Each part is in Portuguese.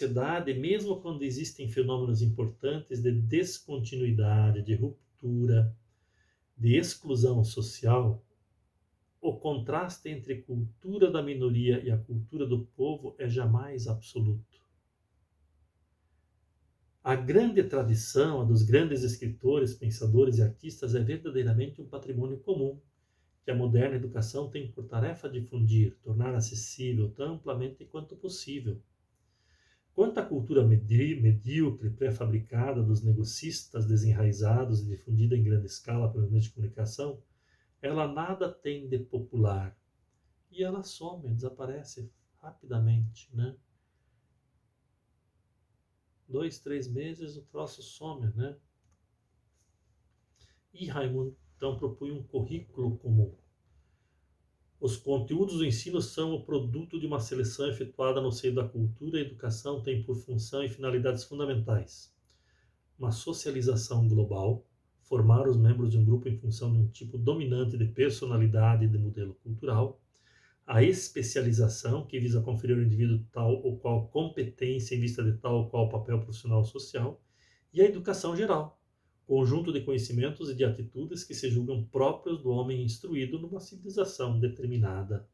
sociedade, mesmo quando existem fenômenos importantes de descontinuidade, de ruptura, de exclusão social, o contraste entre a cultura da minoria e a cultura do povo é jamais absoluto. A grande tradição, a dos grandes escritores, pensadores e artistas é verdadeiramente um patrimônio comum, que a moderna educação tem por tarefa difundir, tornar acessível tão amplamente quanto possível. Quanto à cultura medíocre, pré-fabricada dos negocistas desenraizados e difundida em grande escala pelos meios de comunicação, ela nada tem de popular. E ela some, desaparece rapidamente, né? 2, 3 meses o troço some, né? E Raimundo então propunha um currículo comum. Os conteúdos do ensino são o produto de uma seleção efetuada no seio da cultura e a educação tem por função e finalidades fundamentais uma socialização global, formar os membros de um grupo em função de um tipo dominante de personalidade e de modelo cultural, a especialização, que visa conferir ao indivíduo tal ou qual competência em vista de tal ou qual papel profissional ou social, e a educação geral, conjunto de conhecimentos e de atitudes que se julgam próprios do homem instruído numa civilização determinada.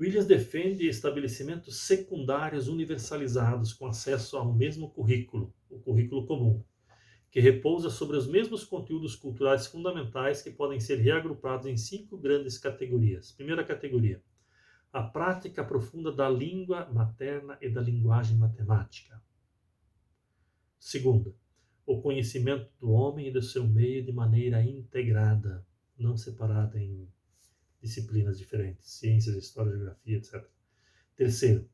Williams defende estabelecimentos secundários universalizados com acesso ao mesmo currículo, o currículo comum, que repousa sobre os mesmos conteúdos culturais fundamentais que podem ser reagrupados em 5 grandes categorias. Primeira categoria, a prática profunda da língua materna e da linguagem matemática. Segunda, o conhecimento do homem e do seu meio de maneira integrada, não separada em disciplinas diferentes, ciências, história, geografia, etc. Terceiro,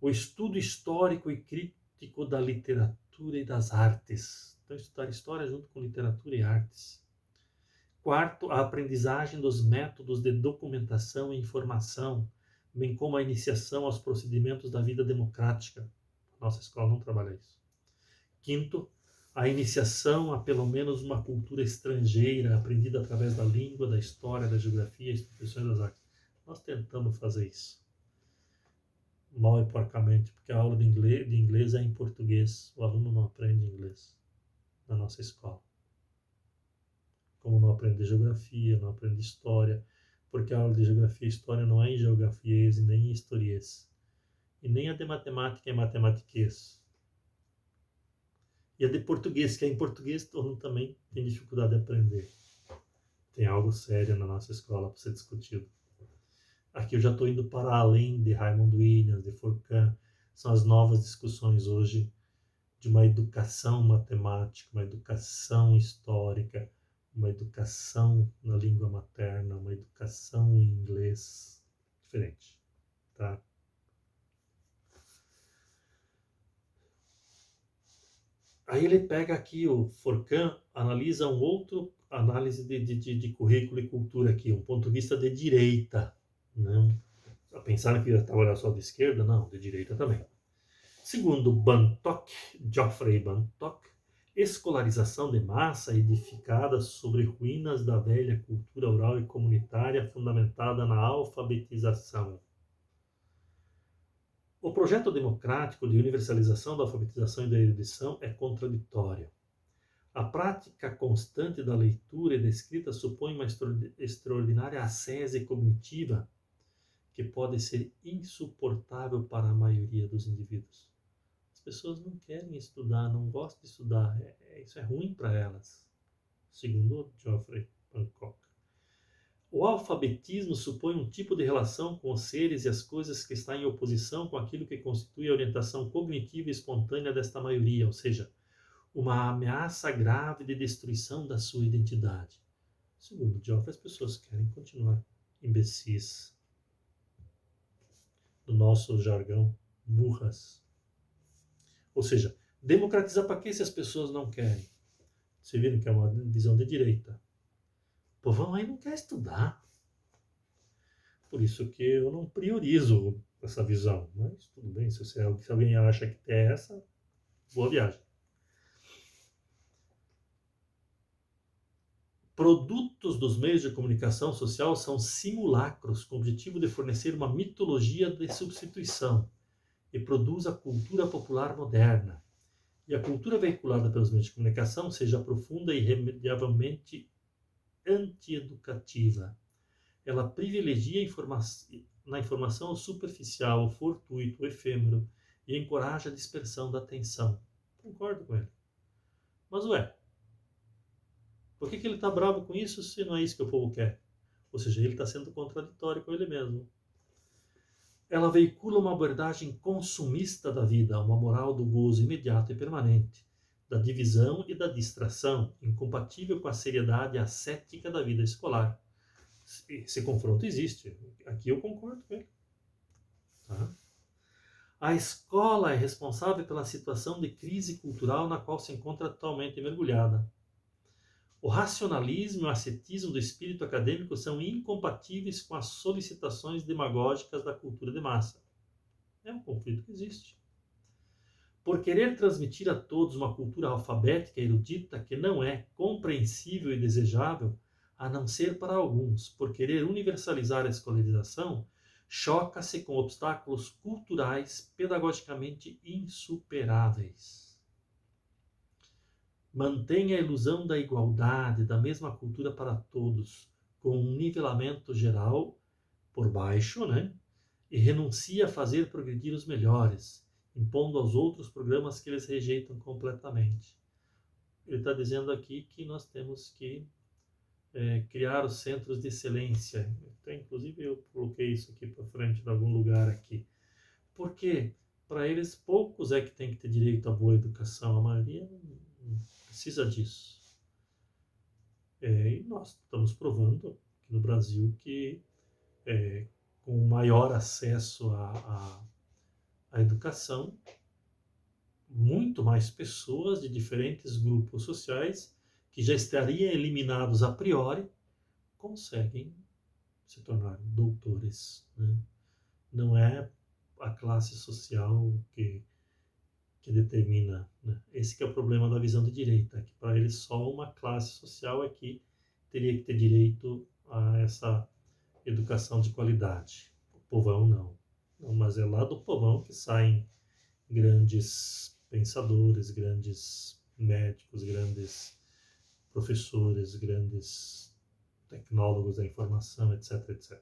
o estudo histórico e crítico da literatura e das artes. Então, estudar história junto com literatura e artes. Quarto, a aprendizagem dos métodos de documentação e informação, bem como a iniciação aos procedimentos da vida democrática. A nossa escola não trabalha isso. Quinto, a iniciação a pelo menos uma cultura estrangeira, aprendida através da língua, da história, da geografia, instituições das artes. Nós tentamos fazer isso. Mal e porcamente, porque a aula de inglês é em português. O aluno não aprende inglês na nossa escola. Como não aprende geografia, não aprende história, porque a aula de geografia e história não é em geografiês e nem em historiês. E nem a de matemática é matematiquês. E a de português, que é em português, todo mundo também tem dificuldade de aprender. Tem algo sério na nossa escola para ser discutido. Aqui eu já estou indo para além de Raymond Williams, de Furcan. São as novas discussões hoje de uma educação matemática, uma educação histórica, uma educação na língua materna, uma educação em inglês diferente, tá? Aí ele pega aqui, o Furcan analisa um outro análise de currículo e cultura aqui, um ponto de vista de direita. Não, pensaram que ia trabalhar só de esquerda? Não, de direita também. Segundo Bantock, Geoffrey Bantock, escolarização de massa edificada sobre ruínas da velha cultura oral e comunitária fundamentada na alfabetização. O projeto democrático de universalização da alfabetização e da erudição é contraditório. A prática constante da leitura e da escrita supõe uma extraordinária ascese cognitiva que pode ser insuportável para a maioria dos indivíduos. As pessoas não querem estudar, não gostam de estudar, isso é ruim para elas, segundo Geoffrey Bantock. O alfabetismo supõe um tipo de relação com os seres e as coisas que está em oposição com aquilo que constitui a orientação cognitiva e espontânea desta maioria, ou seja, uma ameaça grave de destruição da sua identidade. Segundo Geoffrey, as pessoas querem continuar imbecis. No nosso jargão, burras. Ou seja, democratizar para quê se as pessoas não querem? Vocês viram que é uma visão de direita. O povão aí não quer estudar. Por isso que eu não priorizo essa visão. Mas tudo bem, se alguém acha que é essa, boa viagem. Produtos dos meios de comunicação social são simulacros com o objetivo de fornecer uma mitologia de substituição, e produz a cultura popular moderna. E a cultura veiculada pelos meios de comunicação seja profunda e irremediavelmente antieducativa. Ela privilegia na informação o superficial, o fortuito, o efêmero e encoraja a dispersão da atenção. Concordo com ele. Mas por que ele está bravo com isso se não é isso que o povo quer? Ou seja, ele está sendo contraditório com ele mesmo. Ela veicula uma abordagem consumista da vida, uma moral do gozo imediato e permanente, da divisão e da distração, incompatível com a seriedade ascética da vida escolar. Esse confronto existe. Aqui eu concordo com ele. Tá? A escola é responsável pela situação de crise cultural na qual se encontra atualmente mergulhada. O racionalismo e o ascetismo do espírito acadêmico são incompatíveis com as solicitações demagógicas da cultura de massa. É um conflito que existe. Por querer transmitir a todos uma cultura alfabética e erudita que não é compreensível e desejável, a não ser para alguns, por querer universalizar a escolarização, choca-se com obstáculos culturais pedagogicamente insuperáveis. Mantém a ilusão da igualdade, da mesma cultura para todos, com um nivelamento geral por baixo, né? E renuncia a fazer progredir os melhores, impondo aos outros programas que eles rejeitam completamente. Ele está dizendo aqui que nós temos que criar os centros de excelência. Então, inclusive, eu coloquei isso aqui para frente em algum lugar aqui. Porque, para eles, poucos é que tem que ter direito à boa educação. A maioria não precisa disso. E nós estamos provando aqui no Brasil que com maior acesso à educação, muito mais pessoas de diferentes grupos sociais que já estariam eliminados a priori conseguem se tornar doutores. Né? Não é a classe social que determina. Né? Esse que é o problema da visão de direita, que para eles só uma classe social é que teria que ter direito a essa educação de qualidade. O povão não. Mas é lá do povão que saem grandes pensadores, grandes médicos, grandes professores, grandes tecnólogos da informação, etc, etc.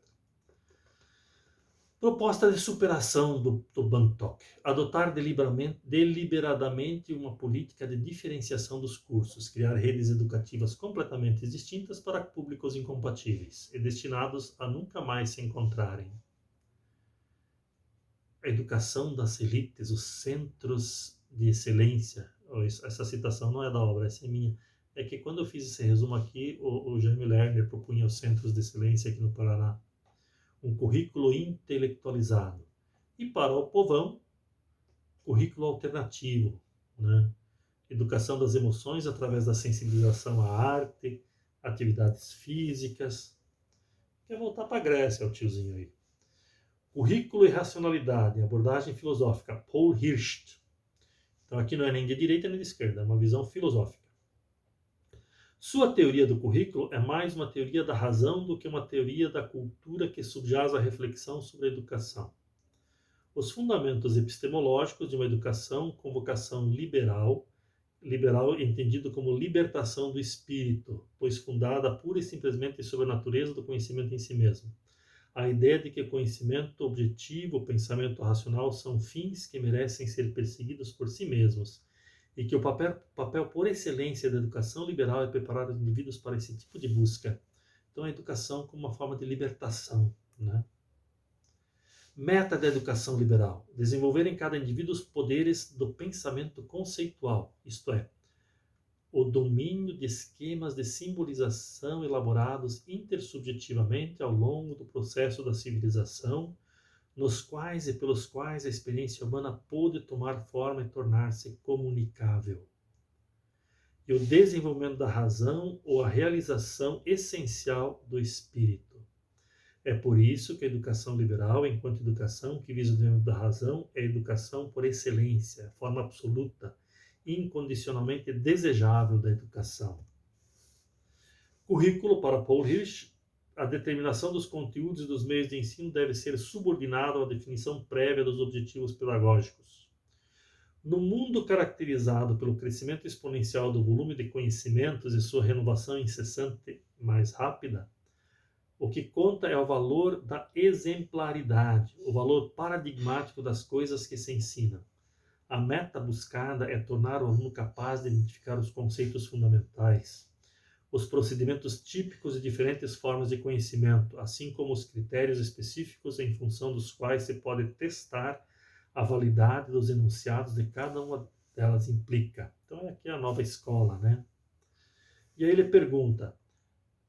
Proposta de superação do Bantok. Adotar deliberadamente uma política de diferenciação dos cursos, criar redes educativas completamente distintas para públicos incompatíveis e destinados a nunca mais se encontrarem. A educação das elites, os centros de excelência. Essa citação não é da obra, essa é minha. É que quando eu fiz esse resumo aqui, o Jaime Lerner propunha os centros de excelência aqui no Paraná. Um currículo intelectualizado. E para o povão, currículo alternativo. Né? Educação das emoções através da sensibilização à arte, atividades físicas. Quer voltar para a Grécia, o tiozinho aí. Currículo e racionalidade, abordagem filosófica, Paul Hirsch. Então aqui não é nem de direita nem de esquerda, é uma visão filosófica. Sua teoria do currículo é mais uma teoria da razão do que uma teoria da cultura que subjaz à reflexão sobre a educação. Os fundamentos epistemológicos de uma educação com vocação liberal entendido como libertação do espírito, pois fundada pura e simplesmente sobre a natureza do conhecimento em si mesmo. A ideia de que conhecimento objetivo, pensamento racional são fins que merecem ser perseguidos por si mesmos, e que o papel por excelência da educação liberal é preparar os indivíduos para esse tipo de busca. Então, a educação como uma forma de libertação. Né? Meta da educação liberal: desenvolver em cada indivíduo os poderes do pensamento conceitual, isto é, o domínio de esquemas de simbolização elaborados intersubjetivamente ao longo do processo da civilização, nos quais e pelos quais a experiência humana pôde tomar forma e tornar-se comunicável. E o desenvolvimento da razão ou a realização essencial do espírito. É por isso que a educação liberal, enquanto educação que visa o desenvolvimento da razão, é educação por excelência, forma absoluta, incondicionalmente desejável da educação. Currículo para Paul Hirsch, a determinação dos conteúdos e dos meios de ensino deve ser subordinada à definição prévia dos objetivos pedagógicos. No mundo caracterizado pelo crescimento exponencial do volume de conhecimentos e sua renovação incessante mais rápida, o que conta é o valor da exemplaridade, o valor paradigmático das coisas que se ensinam. A meta buscada é tornar o aluno capaz de identificar os conceitos fundamentais, os procedimentos típicos e diferentes formas de conhecimento, assim como os critérios específicos em função dos quais se pode testar a validade dos enunciados de cada uma delas implica. Então, é aqui a nova escola, né? E aí ele pergunta,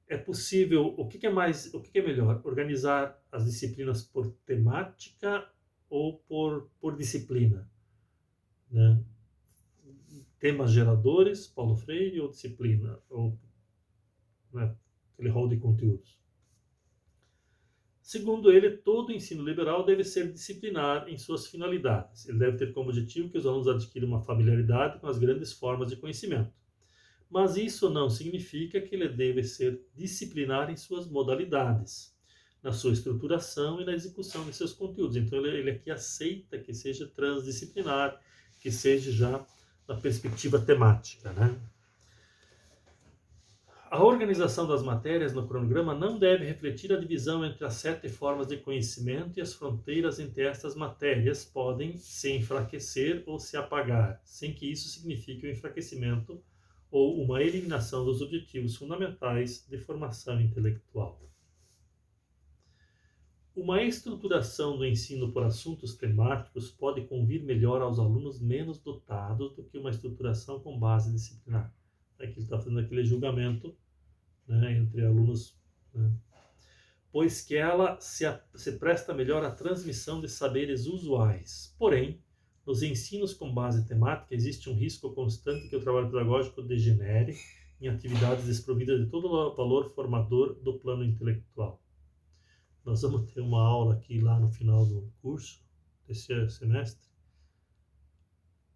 é possível, o que é melhor, organizar as disciplinas por temática ou por disciplina? Né? Temas geradores, Paulo Freire, ou disciplina, ou né, aquele rol de conteúdos. Segundo ele, todo ensino liberal deve ser disciplinar em suas finalidades. Ele deve ter como objetivo que os alunos adquiram uma familiaridade com as grandes formas de conhecimento. Mas isso não significa que ele deve ser disciplinar em suas modalidades, na sua estruturação e na execução de seus conteúdos. Então ele aqui aceita que seja transdisciplinar, que seja já na perspectiva temática, né? A organização das matérias no cronograma não deve refletir a divisão entre as 7 formas de conhecimento, e as fronteiras entre estas matérias podem se enfraquecer ou se apagar, sem que isso signifique o enfraquecimento ou uma eliminação dos objetivos fundamentais de formação intelectual. Uma estruturação do ensino por assuntos temáticos pode convir melhor aos alunos menos dotados do que uma estruturação com base disciplinar. Aqui ele está fazendo aquele julgamento, né, entre alunos, né, pois que ela se presta melhor à transmissão de saberes usuais. Porém, nos ensinos com base temática existe um risco constante que o trabalho pedagógico degenere em atividades desprovidas de todo o valor formador do plano intelectual. Nós vamos ter uma aula aqui lá no final do curso, desse semestre,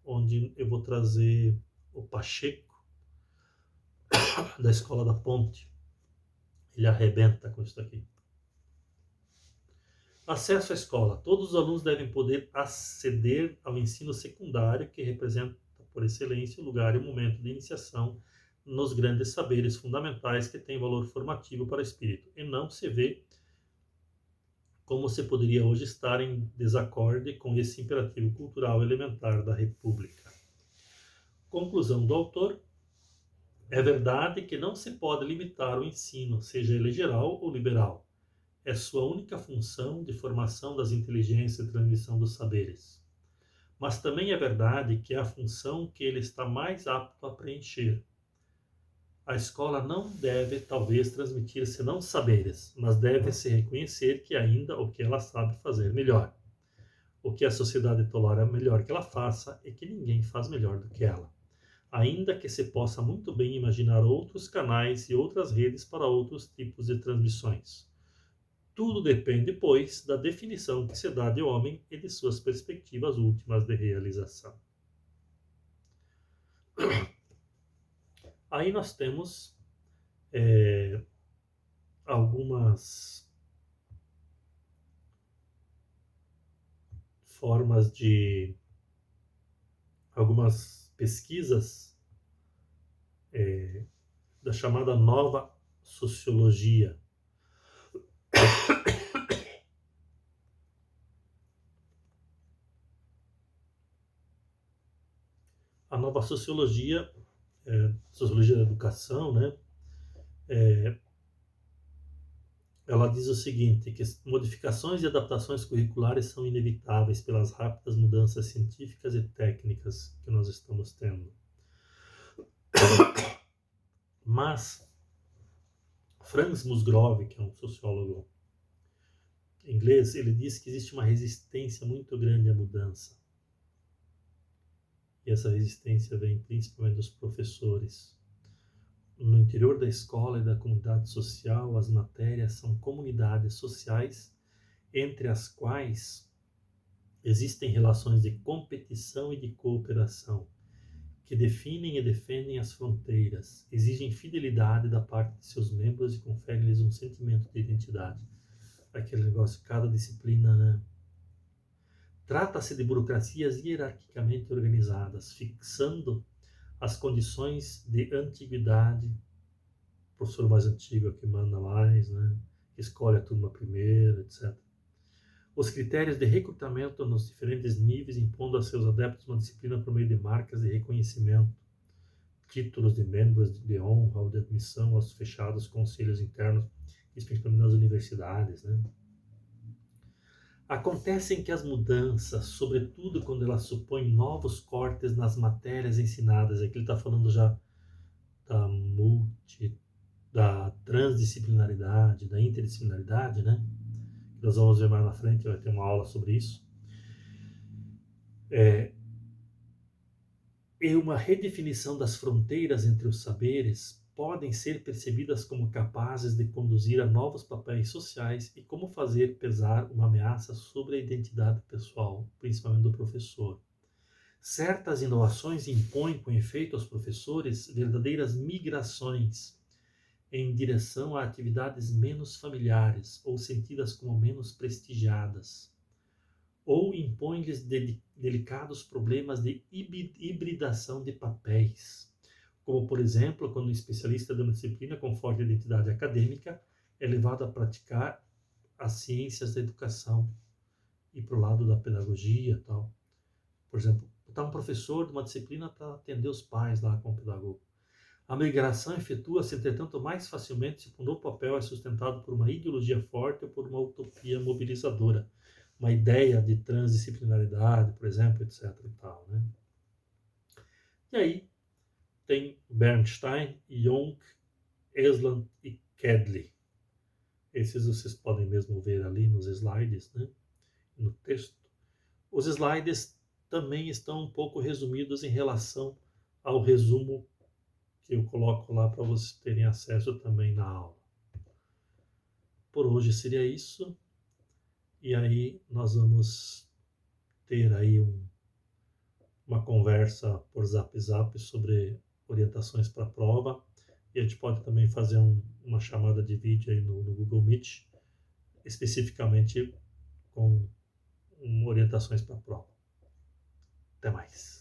onde eu vou trazer o Pacheco, da Escola da Ponte. Ele arrebenta com isso aqui. Acesso à escola. Todos os alunos devem poder aceder ao ensino secundário, que representa, por excelência, o lugar e o momento de iniciação nos grandes saberes fundamentais que têm valor formativo para o espírito. E não se vê como se poderia hoje estar em desacorde com esse imperativo cultural elementar da República. Conclusão do autor. É verdade que não se pode limitar o ensino, seja ele geral ou liberal. É sua única função de formação das inteligências e transmissão dos saberes. Mas também é verdade que é a função que ele está mais apto a preencher. A escola não deve, talvez, transmitir senão saberes, mas deve-se reconhecer que ainda o que ela sabe fazer melhor. O que a sociedade tolera melhor que ela faça é que ninguém faz melhor do que ela. Ainda que se possa muito bem imaginar outros canais e outras redes para outros tipos de transmissões. Tudo depende, pois, da definição que se dá de homem e de suas perspectivas últimas de realização. Aí nós temos algumas formas de... algumas pesquisas da chamada nova sociologia. A nova sociologia, sociologia da educação, né? Ela diz o seguinte, que modificações e adaptações curriculares são inevitáveis pelas rápidas mudanças científicas e técnicas que nós estamos tendo. Mas Franz Musgrove, que é um sociólogo inglês, ele diz que existe uma resistência muito grande à mudança. E essa resistência vem principalmente dos professores. No interior da escola e da comunidade social, as matérias são comunidades sociais entre as quais existem relações de competição e de cooperação, que definem e defendem as fronteiras, exigem fidelidade da parte de seus membros e conferem-lhes um sentimento de identidade. Aquele negócio, cada disciplina, né? Trata-se de burocracias hierarquicamente organizadas, fixando as condições de antiguidade. O professor mais antigo é que manda mais, né? Escolhe a turma primeiro, etc. Os critérios de recrutamento nos diferentes níveis, impondo a seus adeptos uma disciplina por meio de marcas de reconhecimento, títulos de membros de honra ou de admissão aos fechados conselhos internos, principalmente nas universidades, né? Acontecem que as mudanças, sobretudo quando elas supõem novos cortes nas matérias ensinadas, aqui ele está falando já da da transdisciplinaridade, da interdisciplinaridade, né? Nós vamos ver mais na frente, vai ter uma aula sobre isso. E uma redefinição das fronteiras entre os saberes podem ser percebidas como capazes de conduzir a novos papéis sociais e como fazer pesar uma ameaça sobre a identidade pessoal, principalmente do professor. Certas inovações impõem, com efeito, aos professores verdadeiras migrações em direção a atividades menos familiares ou sentidas como menos prestigiadas, ou impõe-lhes delicados problemas de hibridação de papéis, como, por exemplo, quando um especialista de uma disciplina com forte identidade acadêmica é levado a praticar as ciências da educação e para o lado da pedagogia e tal. Por exemplo, botar um professor de uma disciplina para atender os pais lá como pedagogo. A migração efetua-se, entretanto, mais facilmente se o novo papel é sustentado por uma ideologia forte ou por uma utopia mobilizadora, uma ideia de transdisciplinaridade, por exemplo, etc. E tal, né? E aí tem Bernstein, Jung, Esland e Kedley. Esses vocês podem mesmo ver ali nos slides, né? No texto. Os slides também estão um pouco resumidos em relação ao resumo que eu coloco lá para vocês terem acesso também na aula. Por hoje seria isso. E aí nós vamos ter aí uma conversa por Zap sobre orientações para a prova. E a gente pode também fazer uma chamada de vídeo aí no Google Meet, especificamente com orientações para a prova. Até mais.